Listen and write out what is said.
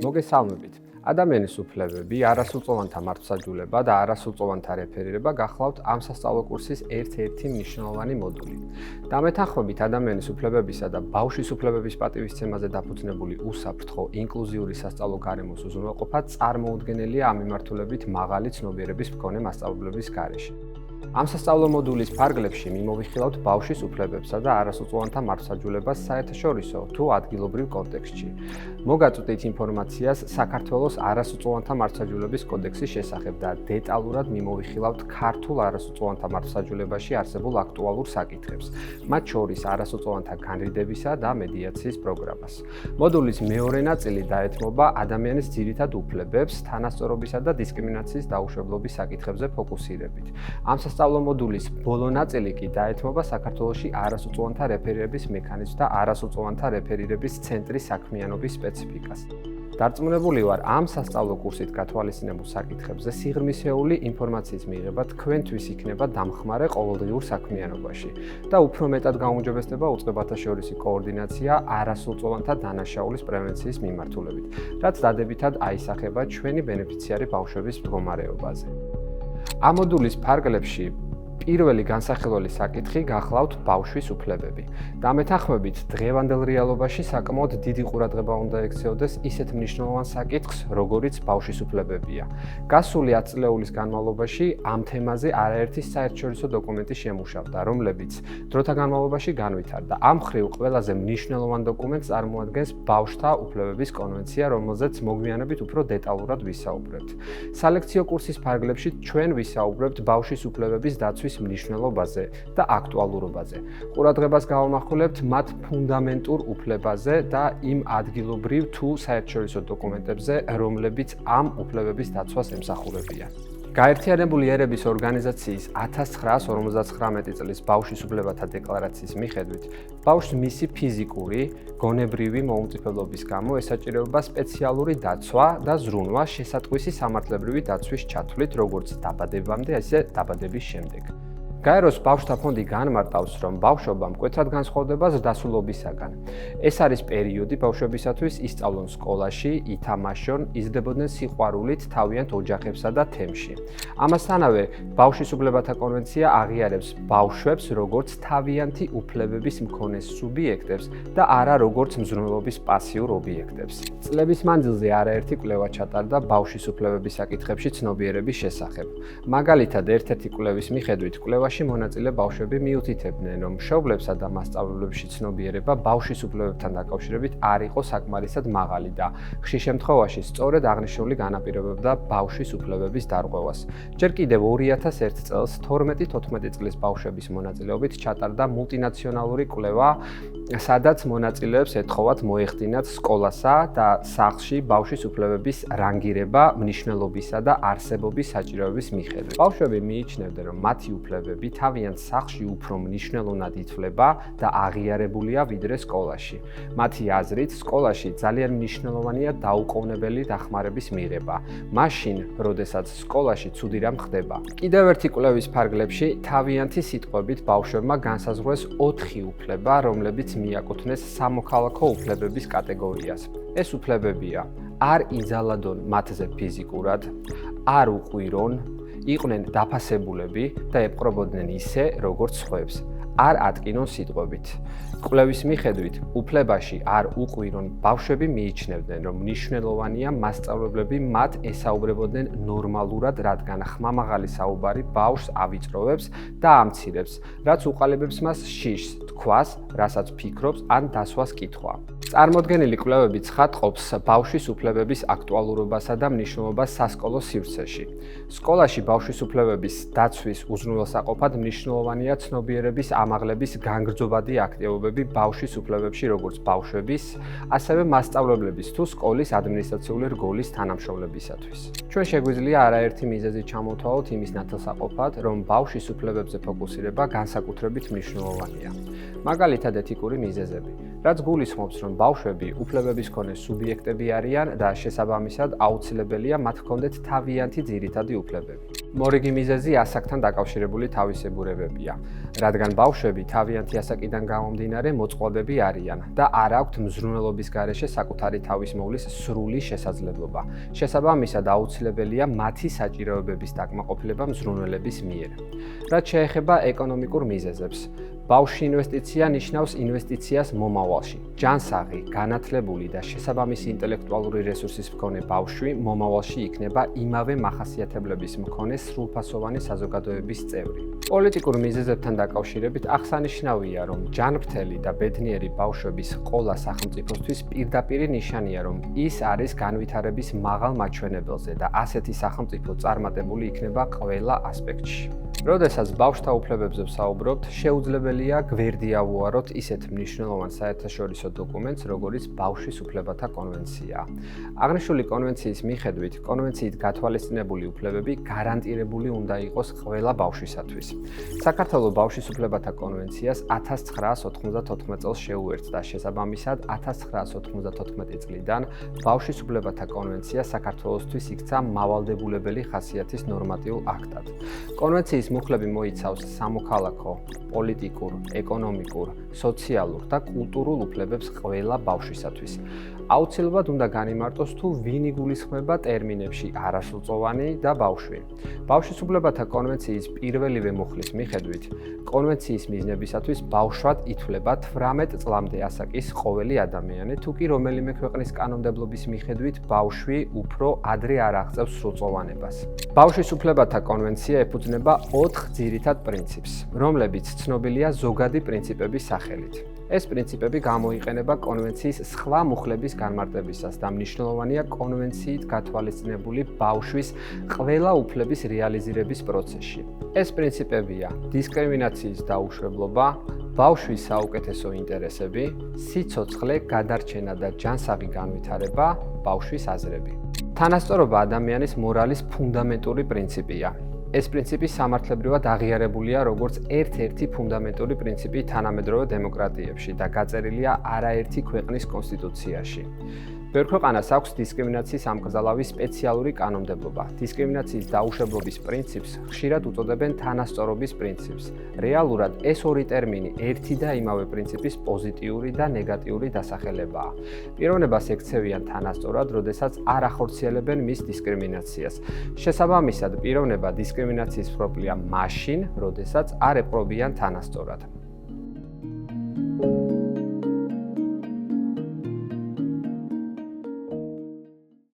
მოგესალმებით. ადამიანის უფლებები, არასრულწლოვანთა მართლმსაჯულება და არასრულწლოვანთა რეფერირება გახლავთ ამ სასწავლო კურსის ერთ-ერთი მნიშვნელოვანი მოდული. დამეთანხმებით ადამიანის უფლებებისა და ბავშვის უფლებების პატივისცემაზე დაფუძნებული უსაფრთხო, ინკლუზიური სასწავლო გარემოს უზრუნველყოფა წარმოუდგენელია ამ მიმართულებით მაღალი ცნობიერების მქონე მასწავლებლების გარეშე. ამ სასწავლო მოდულის ფარგლებში მიმოვიხილავთ ბავშვის უფლებებსა და არასრულწლოვანთა მართლმსაჯულებას საერთაშორისო თუ ადგილობრივ კონტექსტში. მოგაწვდით ინფორმაციას საქართველოს არასრულწლოვანთა მართლმსაჯულების კოდექსის შესახებ და დეტალურად მიმოვიხილავთ ქართულ არასრულწლოვანთა მართლმსაჯულებაში არსებულ აქტუალურ საკითხებს, მათ შორის არასრულწლოვანთა განრიდებისა და მედიაციის პროგრამას. მოდულის მეორე ნაწილი დაეთმობა ადამიანის ძირითად უფლებებს, თანასწორობისა და დისკრიმინაციის დაუშვებლობის საკითხებზე ფოკუსირებით. ამ სასწავლო მოდულის ბოლო ნაწილი კი დაეთმობა საქართველოში არასრულწლოვანთა რეფერირების მექანიზმს და არასრულწლოვანთა რეფერირების ცენტრის საქმიანობის სპეციფიკას. დარწმუნებული ვარ, ამ სასწავლო კურსით გათვალისწინებულ საკითხებზე სიღრმისეული ინფორმაციის მიღება თქვენთვის იქნება დამხმარე ყოველდღიურ საქმიანობაში და უფრო მეტად გაუმჯობესდება უწყებათაშორისი კოორდინაცია არასრულწლოვანთა დანაშაულის პრევენციის მიმართულებით, რაც დადებითად აისახება ჩვენი ბენეფიციარი ბავშვების მდგომარეობაზე. ამ მოდულის ფარგლებში პირველი განსახილველი საკითხი გახლავთ ბავშვის უფლებები. დამეთანხმებით, დღევანდელ რეალობაში საკმაოდ დიდი ყურადღება უნდა ექცეოდეს ისეთ მნიშვნელოვან საკითხს, როგორიც ბავშვის უფლებებია. გასული 10 წლეულის განმავლობაში ამ თემაზე არაერთი საერთაშორისო დოკუმენტი შემუშავდა, რომლებიც დროთა განმავლობაში განვითარდა. ამ მხრივ ყველაზე მნიშვნელოვან დოკუმენტს წარმოადგენს ბავშვთა უფლებების კონვენცია, რომელზეც მოგვიანებით უფრო დეტალურად ვისაუბრებთ. სალექციო კურსის ფარგლებში ჩვენ ვისაუბრებთ ბავშვის უფლებების დაცვის მნიშვნელობაზე და აქტუალურობაზე. ყურადღებას გავამახვილებთ მათ ფუნდამენტურ უფლებაზე და იმ ადგილობრივ თუ საერთაშორისო დოკუმენტებზე, რომლებიც ამ უფლებების დაცვას ემსახურებიან. გაერთიანებული ერების ორგანიზაციის 1959 წლის ბავშვის უფლებათა დეკლარაციის მიხედვით, ბავშვს მისი ფიზიკური, გონებრივი მოუმწიფებლობის გამო ესაჭიროება სპეციალური დაცვა და ზრუნვა შესატყვისი სამართლებრივი დაცვის ჩათვლით, როგორც დაბადებამდე, ისე დაბადების შემდეგ. გაეროს ბავშვთა ფონდი განმარტავს, რომ ბავშვობა მკვეთრად განსხვავდება ზრდასრულობისაგან. ეს არის პერიოდი ბავშვებისათვის ისწავლონ სკოლაში, ითამაშონ, იზრდებოდნენ სიყვარულით თავიანთ ოჯახებსა და თემში. ამასთანავე, ბავშვის უფლებათა კონვენცია აღიარებს ბავშვებს როგორც თავიანთი უფლებების მქონე სუბიექტებს და არა როგორც მზრუნველობის პასიურ ობიექტებს. წლების მანძილზე არაერთი კვლევა ჩატარდა ბავშვის უფლებების საკითხებში ცნობიერების შესახებ. მაგალითად, ერთ-ერთი კვლევის მიხედვით კვლევაში მონაწილე ბავშვები მიუთითებდნენ, რომ მშობლებსა და მასწავლებლებში ცნობიერება ბავშვის უფლებებთან დაკავშირებით არ იყო საკმარისად მაღალი და ხშირ შემთხვევაში სწორედ აღნიშნული განაპირობებდა ბავშვის უფლებების დარღვევას. ჯერ კიდევ 2001 წელს 12-14 წლის ბავშვების მონაწილეობით ჩატარდა მულტინაციონალური კვლევა, სადაც მონაწილეებს ეთხოვათ მოეხდინათ სკოლასა და სახლში ბავშვის უფლებების რანგირება მნიშვნელობისა და არსებობის საჭიროების მიხედვით. ბავშვები მიიჩნევდნენ, რომ მათი უფლებები თავიანთ სახლში უფრო მნიშვნელოვნად ითვლება და აღიარებულია ვიდრე სკოლაში. მათი აზრით, სკოლაში ძალიან მნიშვნელოვანია დაუკოვნებელი დახმარების მიღება, მაშინ, როდესაც სკოლაში ცუდი რამ ხდება. კიდევ ერთი კვლევის ფარგლებში თავიანთი სიტყვებით ბავშვებმა განსაზღვრეს 4 უფლება, რომლებიც მიაკუთვნეს სამოქალაქო უფლებების კატეგორიას. ეს უფლებებია: არ იძალადონ მათზე ფიზიკურად, არ უყვირონ, იყვნენ დაფასებულები და ეპყრობოდნენ ისე, როგორც სხვებს. არ ატკინონ სიტყვებით. კვლევის მიხედვით, უფლებაში არ უყვირონ ბავშვები მიიჩნევდნენ, რომ მნიშვნელოვანია მასწავლებლები მათ ესაუბრებოდნენ ნორმალურად, რადგან ხმამაღალი საუბარი ბავშვს ავიწროვებს და ამცირებს, რაც უყალიბებს მას შიშს, თქვას, რასაც ფიქრობს, ან დასვას კითხვა. წარმოდგენილი კვლევები ცხადყოფს ბავშვის უფლებების აქტუალურობასა და მნიშვნელობას სასკოლო სივრცეში. სკოლაში ბავშვის უფლებების დაცვის უზრუნველსაყოფად მნიშვნელოვანია ცნობიერების ამაღლების განგრძობადი აქტივობები ბავშვის უფლებებში, როგორც ბავშვების, ასევე მასწავლებლების თუ სკოლის ადმინისტრაციული რგოლის თანამშრომლებისათვის. ჩვენ შეგვიძლია არაერთი მიზეზი ჩამოვთვალოთ იმის ნათელსაყოფად, რომ ბავშვის უფლებებზე ფოკუსირება განსაკუთრებით მნიშვნელოვანია. მაგალითად, ეთიკური მიზეზები. რაც გულისხმობს, რომ ბავშვები უფლებების მქონე სუბიექტები არიან და შესაბამისად აუცილებელია მათ ჰქონდეთ თავიანთი ძირითადი უფლებები. მორიგი მიზეზი ასაკთან დაკავშირებული თავისებურებებია, რადგან ბავშვები თავიანთი ასაკიდან გამომდინარე მოწყობები არიან და არ აქვთ მზრუნველობის გარეშე საკუთარი თავის მოვლის სრული შესაძლებლობა. შესაბამისად აუცილებელია მათი საჭიროებების დაკმაყოფილება მზრუნველების მიერ. რაც შეეხება ეკონომიკურ მიზეზებს, ბავშვი ინვესტიცია ნიშნავს ინვესტიციას მომავალში. ჯანსაღი, განათლებული და შესაბამისი ინტელექტუალური რესურსის მქონე ბავშვი მომავალში იქნება იმავე მახასიათებლების მქონე სრულფასოვანი საზოგადოების წევრი. პოლიტიკურ მიზეზებთან დაკავშირებით აღსანიშნავია, რომ ჯანმრთელი და ბედნიერი ბავშვების ყოლა სახელმწიფოსთვის პირდაპირი ნიშანია, რომ ის არის განვითარების მაღალ მაჩვენებელზე და ასეთი სახელმწიფო წარმატებული იქნება ყველა ასპექტში. როდესაც ბავშვთა უფლებებზე ვსაუბრობთ, შეუძლებელია გვერდი ავუაროთ ისეთ მნიშვნელოვან საერთაშორისო დოკუმენტს, როგორიც ბავშვის უფლებათა კონვენცია. აღნიშნული კონვენციის მიხედვით, კონვენციით გათვალისწინებული უფლებები გარანტირებული უნდა იყოს ყველა ბავშვისათვის. საქართველოს ბავშვის უფლებათა კონვენციას 1994 წელს შეუერთდა, შესაბამისად 1994 წლიდან ბავშვის უფლებათა კონვენცია საქართველოსთვის იქცა მავალდებულებელი ხასიათის ნორმატიულ აქტად. კონვენციის მუხლები მოიცავს სამოქალაქო, პოლიტიკურ, ეკონომიკურ, სოციალურ და კულტურულ უფლებებს ყველა ბავშვისათვის. აუცილებლად უნდა განიმარტოს თუ ვინ იგულისხმება ტერმინებში არასრულწლოვანი და ბავშვი. ბავშვის უფლებათა კონვენციის პირველივე მუხლის მიხედვით, კონვენციის მიზნებისათვის ბავშვად ითვლება 18 წლამდე ასაკის ყოველი ადამიანი, თუ კი რომელიმე ქვეყნის კანონმდებლობის მიხედვით ბავშვი უფრო ადრე არ აღწევს სრულწლოვანებას. ბავშვის უფლებათა კონვენცია ეფუძნება 4 ძირითად პრინციპს, რომლებიც ცნობილია ზოგადი პრინციპების სახელით. ეს პრინციპები გამოიყენება კონვენციის სხვა მუხლების განმარტებისას და მნიშვნელოვანია კონვენციით გათვალისწინებული ბავშვის ყველა უფლების რეალიზირების პროცესში. ეს პრინციპებია დისკრიმინაციის დაუშვებლობა, ბავშვის საუკეთესო ინტერესები, სიცოცხლე, გადარჩენა და ჯანსაღი განვითარება, ბავშვის აზრები. თანასწორობა ადამიანის მორალის ფუნდამენტური პრინციპია. ეს პრინციპი სამართლებრივად აღიარებულია როგორც ერთ-ერთი ფუნდამენტური პრინციპი თანამედროვე დემოკრატიებში და გაწერილია არაერთი ქვეყნის კონსტიტუციაში. ბევრ ქვეყანას აქვს დისკრიმინაციის ამკრძალავი სპეციალური კანონმდებლობა. დისკრიმინაციის დაუშვებლობის პრინციპს ხშირად უწოდებენ თანასწორობის პრინციპს. რეალურად ეს ორი ტერმინი ერთი და იმავე პრინციპის პოზიტიური და ნეგატიური დასახელებაა. პიროვნებას ექცევიან თანასწორად, როდესაც არ ახორციელებენ მის დისკრიმინაციას. შესაბამისად, პიროვნება დისკრიმინაციის პრობლემა მაშინ, როდესაც არ ეპყრობიან თანასწორად.